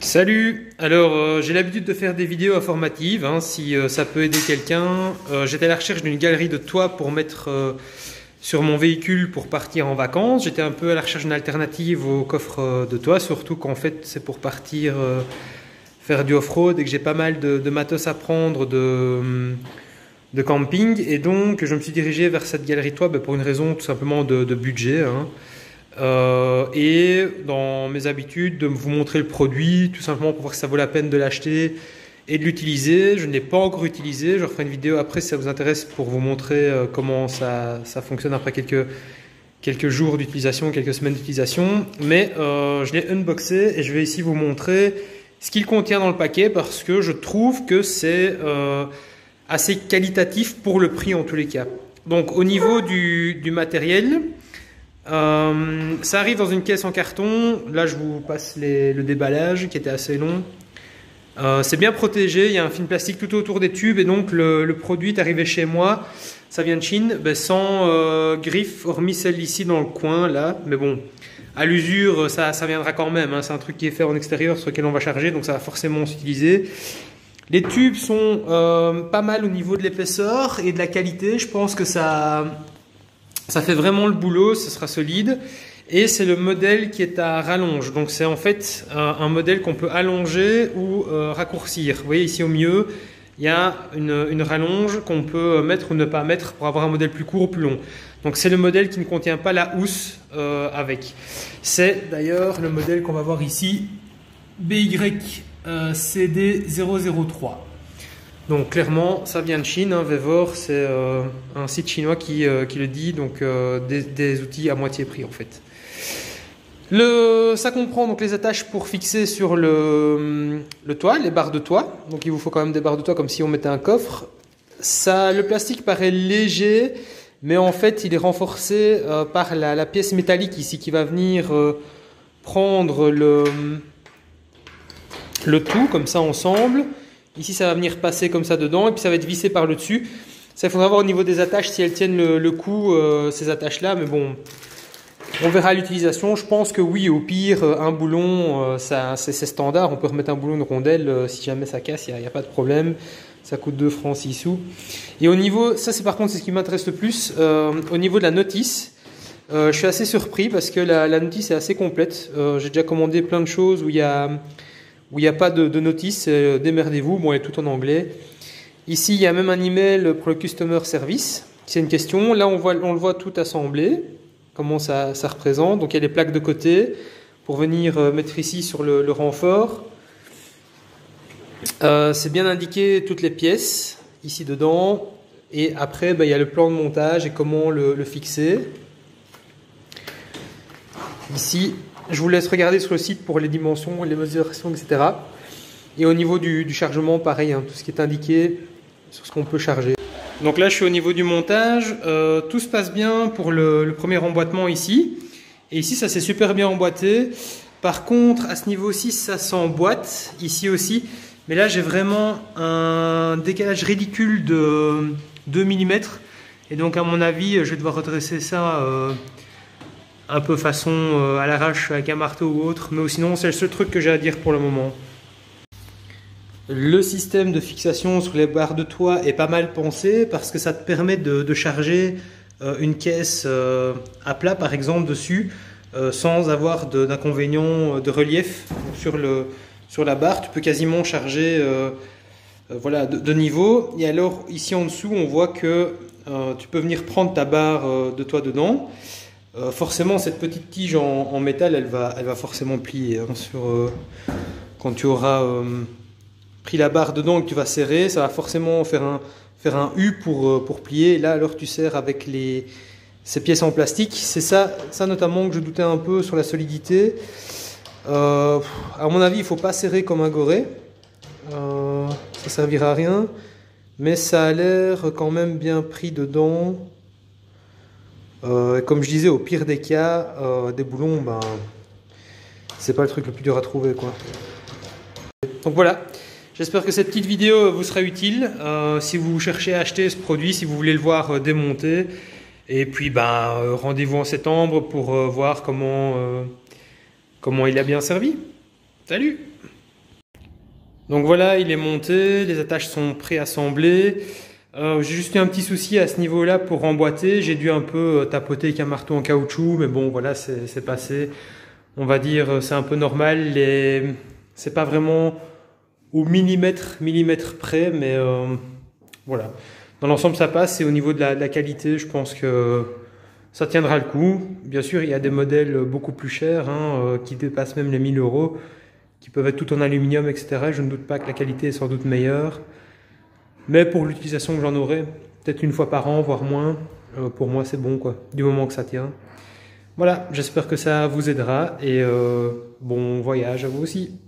Salut! Alors, j'ai l'habitude de faire des vidéos informatives, hein, si ça peut aider quelqu'un. J'étais à la recherche d'une galerie de toit pour mettre sur mon véhicule pour partir en vacances. J'étais un peu à la recherche d'une alternative au coffre de toit, surtout qu'en fait c'est pour partir faire du off-road et que j'ai pas mal de matos à prendre de camping. Et donc je me suis dirigé vers cette galerie de toit pour une raison tout simplement de budget, hein. Et dans mes habitudes de vous montrer le produit tout simplement pour voir que ça vaut la peine de l'acheter et de l'utiliser. Je ne l'ai pas encore utilisé, je referai une vidéo après si ça vous intéresse pour vous montrer comment ça fonctionne après quelques jours d'utilisation, quelques semaines d'utilisation. Mais je l'ai unboxé et je vais ici vous montrer ce qu'il contient dans le paquet parce que je trouve que c'est assez qualitatif pour le prix en tous les cas. Donc au niveau du matériel, ça arrive dans une caisse en carton. Là je vous passe le déballage qui était assez long. C'est bien protégé, il y a un film plastique tout autour des tubes et donc le produit est arrivé chez moi. Ça vient de Chine, sans griffe, hormis celle ici dans le coin là. Mais bon, à l'usure ça viendra quand même, hein. C'est un truc qui est fait en extérieur sur lequel on va charger, donc ça va forcément s'utiliser. Les tubes sont pas mal au niveau de l'épaisseur et de la qualité. Je pense que ça fait vraiment le boulot, ce sera solide. Et c'est le modèle qui est à rallonge. Donc c'est en fait un modèle qu'on peut allonger ou raccourcir. Vous voyez ici au milieu, il y a une rallonge qu'on peut mettre ou ne pas mettre pour avoir un modèle plus court ou plus long. Donc c'est le modèle qui ne contient pas la housse avec. C'est d'ailleurs le modèle qu'on va voir ici, BYCD003. Donc clairement, ça vient de Chine, hein. Vevor, c'est un site chinois qui le dit, donc des outils à moitié prix en fait. Ça comprend donc les attaches pour fixer sur le toit, les barres de toit. Donc il vous faut quand même des barres de toit comme si on mettait un coffre. Le plastique paraît léger, mais en fait il est renforcé par la pièce métallique ici qui va venir prendre le tout comme ça ensemble. Ici, ça va venir passer comme ça dedans et puis ça va être vissé par le dessus. Ça, il faudra voir au niveau des attaches si elles tiennent le coup, ces attaches-là. Mais bon, on verra à l'utilisation. Je pense que oui, au pire, un boulon, c'est standard. On peut remettre un boulon de rondelle si jamais ça casse, il n'y a pas de problème. Ça coûte 2 francs 6 sous. Et au niveau, ça c'est par contre c'est ce qui m'intéresse le plus, au niveau de la notice. Je suis assez surpris parce que la notice est assez complète. J'ai déjà commandé plein de choses où il n'y a pas de notice, démerdez-vous, bon elle est tout en anglais. Ici il y a même un email pour le customer service, c'est une question. Là on le voit tout assemblé, comment ça représente. Donc il y a les plaques de côté pour venir mettre ici sur le renfort. C'est bien indiqué toutes les pièces ici dedans. Et après il y a le plan de montage et comment le fixer. Ici je vous laisse regarder sur le site pour les dimensions, les mesurations, etc. Et au niveau du chargement, pareil, hein, tout ce qui est indiqué sur ce qu'on peut charger. Donc là, je suis au niveau du montage. Tout se passe bien pour le premier emboîtement ici. Et ici, ça s'est super bien emboîté. Par contre, à ce niveau-ci, ça s'emboîte. Ici aussi. Mais là, j'ai vraiment un décalage ridicule de 2 mm. Et donc, à mon avis, je vais devoir redresser ça un peu façon à l'arrache avec un marteau ou autre, mais sinon c'est le seul truc que j'ai à dire pour le moment. Le système de fixation sur les barres de toit est pas mal pensé parce que ça te permet de charger une caisse à plat par exemple dessus sans avoir d'inconvénient de relief sur la barre. Tu peux quasiment charger voilà, de niveau. Et alors ici en dessous on voit que tu peux venir prendre ta barre de toit dedans. Forcément cette petite tige en métal elle va forcément plier, hein, quand tu auras pris la barre dedans et que tu vas serrer, ça va forcément faire un U pour plier. Et là alors tu serres avec ces pièces en plastique. C'est ça notamment que je doutais un peu sur la solidité. À mon avis il ne faut pas serrer comme un goré, ça servira à rien, mais ça a l'air quand même bien pris dedans. Comme je disais, au pire des cas, des boulons, c'est pas le truc le plus dur à trouver, quoi. Donc voilà, j'espère que cette petite vidéo vous sera utile. Si vous cherchez à acheter ce produit, si vous voulez le voir démonter, et puis rendez-vous en septembre pour voir comment il a bien servi. Salut! Donc voilà, il est monté, les attaches sont préassemblées. J'ai juste eu un petit souci à ce niveau-là pour emboîter. J'ai dû un peu tapoter avec un marteau en caoutchouc, mais bon, voilà, c'est passé. On va dire, c'est un peu normal. C'est pas vraiment au millimètre près, mais voilà. Dans l'ensemble, ça passe. Et au niveau de la qualité, je pense que ça tiendra le coup. Bien sûr, il y a des modèles beaucoup plus chers, hein, qui dépassent même les 1000 euros, qui peuvent être tout en aluminium, etc. Je ne doute pas que la qualité est sans doute meilleure. Mais pour l'utilisation que j'en aurai, peut-être une fois par an, voire moins, pour moi c'est bon, quoi, du moment que ça tient. Voilà, j'espère que ça vous aidera et bon voyage à vous aussi.